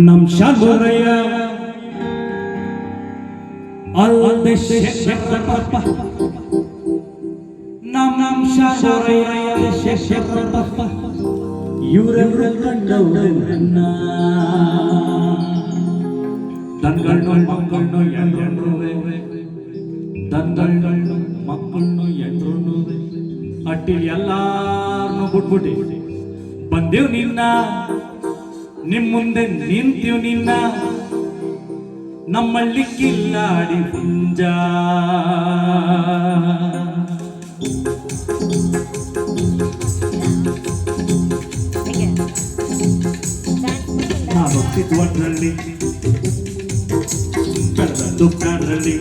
ನಮ್ ಶಾಗೋರಯ್ಯ ಅಲ್ಲದೆ ಶೇಷಪ್ಪ ನಮ್ ಶಾಗೋರಯ್ಯ ಶೇಷಪ್ಪ ಇವರೆಲ್ಲ ಕಂಡವ್ರೆ ನನ್ನ ದನ್ಗಳ್ನು ಮಕ್ಕಳ್ನು ಎಂಡ್ರುವೆ ದನ್ಗಳ್ನು ಮಕ್ಕಳ್ನು ಎಂಡ್ರುವೆ ಅಟ್ಟಿಲ್ ಎಲ್ಲಾರನ್ನು ಬಿಟ್ಬಿಟ್ಟಿ ಬಂದೇವ್ ನಿನ್ನ ನಿಮ್ ಮುಂದೆ ನಿಂತೀವ್ ನಿನ್ನ ನಮ್ಮಲ್ಲಿ ಕಿಲ್ಲಾಡಿ ಹುಂಜ ನಾನು ಹುಟ್ಟಿದ್ವನ್ರಲ್ಲಿ ಬೆಳೆದದ್ದು ಪ್ಯಾಡ್ರಲ್ಲಿ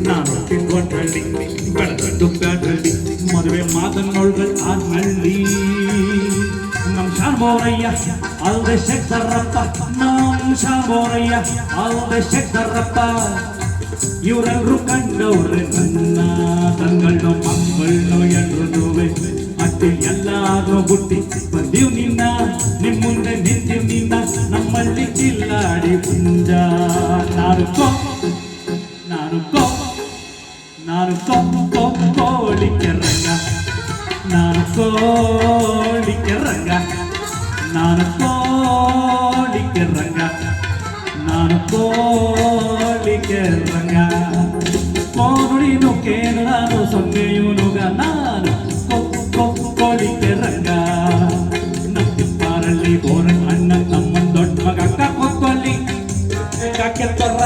ನಾನು ಹುಟ್ಟಿದ್ವನ್ರಲ್ಲಿ ಬೆಳೆದದ್ದು ಪ್ಯಾಡ್ರಲ್ಲಿ ಮದುವೆ ಮಾತನ್ನೊಳ್ಗಳು ಆದ್ನಲ್ಲಿ ನಮ್ ಶಾಬೋರಯ್ಯ ಅಲ್ದೆ ಶೆಟ್ಟರಪ್ಪ ನಮ್ ಶಾಬೋರಯ್ಯ ಅಲ್ದೆ ಶೆಟ್ಟರಪ್ಪ ಇವರೆಲ್ಲರೂ ಕಂಡವ್ರೆ ನನ್ನ ತನ್ಗಳ್ನು ಮಕ್ಕಳ್ನು ಎಂಡ್ರುವೆ ಅಟ್ಟಿ ಎಲ್ಲಾರು ಬುಟ್ಟಿ ಬಂದೀವ್ ನಿನ್ನ ನಿಮ್ ಮುಂದೆ ನಿಂತೀವ್ ನಿನ್ನ ನಮ್ಮಲ್ಲಿ ಕಿಲ್ಲಾಡಿ ಹುಂಜ ನಾನು ಕೋಳಿಕೆ ರಂಗ ನಾನು ಕೋಳಿಕೆ ರಂಗ ನಾನು ಕೋಳಿಕೆ ರಂಗ ನಾನು ಕೋಳಿಕೆ ರಂಗ ಕೋನುಡಿನು ಕೇನು ನಾನು ಸೊನ್ನೆಯುನುಗ ನಾನು ಕೋಳಿಕೆ ರಂಗ ನಮ್ಮ ತಿಪ್ಪಾರಲ್ಲಿ ಬೋರ ಅಣ್ಣ ತಮ್ಮನ್ ದೊಡ್ಡ ಮಗ ಅಕ್ಕ ಕೊತ್ತಲ್ಲಿ ಕಾಕೆ ತೊರ್ರ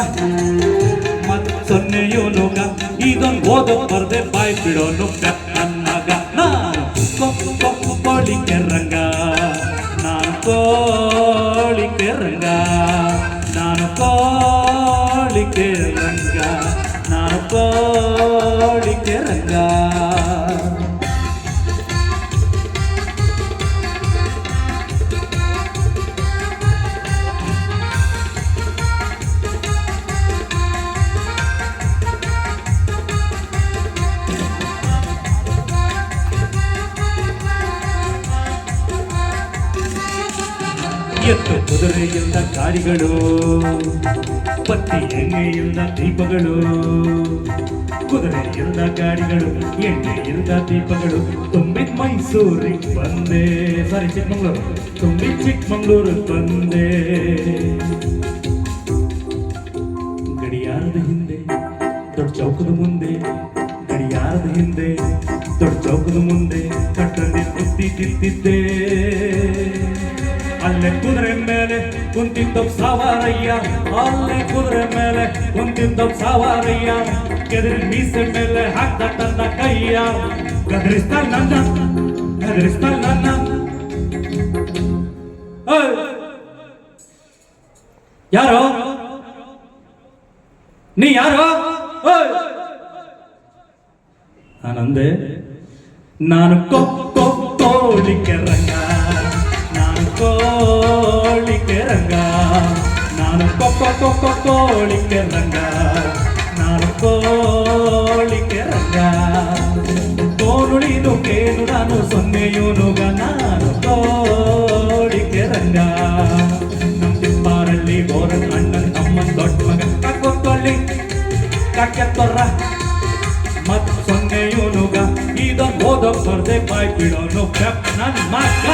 ಮತ್ ಸೊನ್ನೆಯುನುಗ ಇದೊಂದು ಓದೋ ಬರ್ದೆ ಬಾಯ್ ಬಿಡೋನು ನನ್ನಗ ನಾನು ಕೋಳಿಕೆ ರಂಗ ನಾನು ಕೋಳಿಕೆ ರಂಗ ನಾನು ಕೋಳಿಕೆ ರಂಗ ನಾನು ಕೋಳಿಕೆ ರಂಗ ಎತ್ತು ಕುದುರೆಯಿಂದ ಗಾಡಿಗಳು ಪತ್ತಿ ಎಣ್ಣೆಯಿಂದ ದೀಪಗಳು ಕುದುರೆಯಿಂದ ಗಾಡಿಗಳು ಎಣ್ಣೆಯಿಂದ ದೀಪಗಳು ತುಂಬಿದ ಮೈಸೂರಿಗೆ ಬಂದೆ ಸಾರಿ ಚಿಕ್ಕಮಂಗ್ಳೂರು ತುಂಬಿದ ಚಿಕ್ಕಮಂಗ್ಳೂರಿಗೆ ಬಂದೆ ಗಡಿಯಾರದ ಹಿಂದೆ ದೊಡ್ಡ ಚೌಕದ ಮುಂದೆ ಗಡಿಯಾರದ ಹಿಂದೆ ದೊಡ್ಡ ಚೌಕದ ಮುಂದೆ ಕಟ್ಟಲ್ಲಿ ಕುತ್ತಿ ತಿಂತಿದ್ದೆ ಅಲ್ಲೇ ಕುದುರೆ ಮೇಲೆ ಕುಂತಿದ್ದ ಸಾವಾರಯ್ಯ ಅಲ್ಲೇ ಕುದುರೆ ಮೇಲೆ ಕುಂತಿದ್ದ ಸಾವಾರಯ್ಯ ಕೆದರಿ ಮೀಸೆ ಮೇಲೆ ಹಾಕ್ದ ತನ್ನ ಕೈಯ ಗದರಿಸ್ತಾ ನನ್ನ ಯಾರೋ ನೀ ಯಾರೋ ನಾನಂದೆ ನಾನು ಕೋಳಿಕೆ ರಂಗ ಕೋಳಿಕೆ ರಂಗ ನಾನು ಕೋಳಿಕೆ ರಂಗ ನಾನು ಕೋಳಿಕೆ ರಂಗ ಕೋನುಡಿನು ಕೇನು ನಾನು ಸೊನ್ನೆಯುನುಗ ನಾನು ಕೋಳಿಕೆ ರಂಗ ನಮ್ಮ ತಿಪ್ಪಾರಲ್ಲಿ ಬೋರನ್ ಅಣ್ಣನ್ ತಮ್ಮನ್ ದೊಡ್ಡ ಮಗ ಕೊತ್ತೊಳ್ಳಿ ಕಾಕೆ ತೊರ್ರ ಮತ್ ಸೊನ್ನೆಯುನುಗ ಇದೊಂದು ಓದೋ ಬರ್ದೆ ಬಾಯ್ ಬಿಡೋನು ನನ್ನ ಮಗ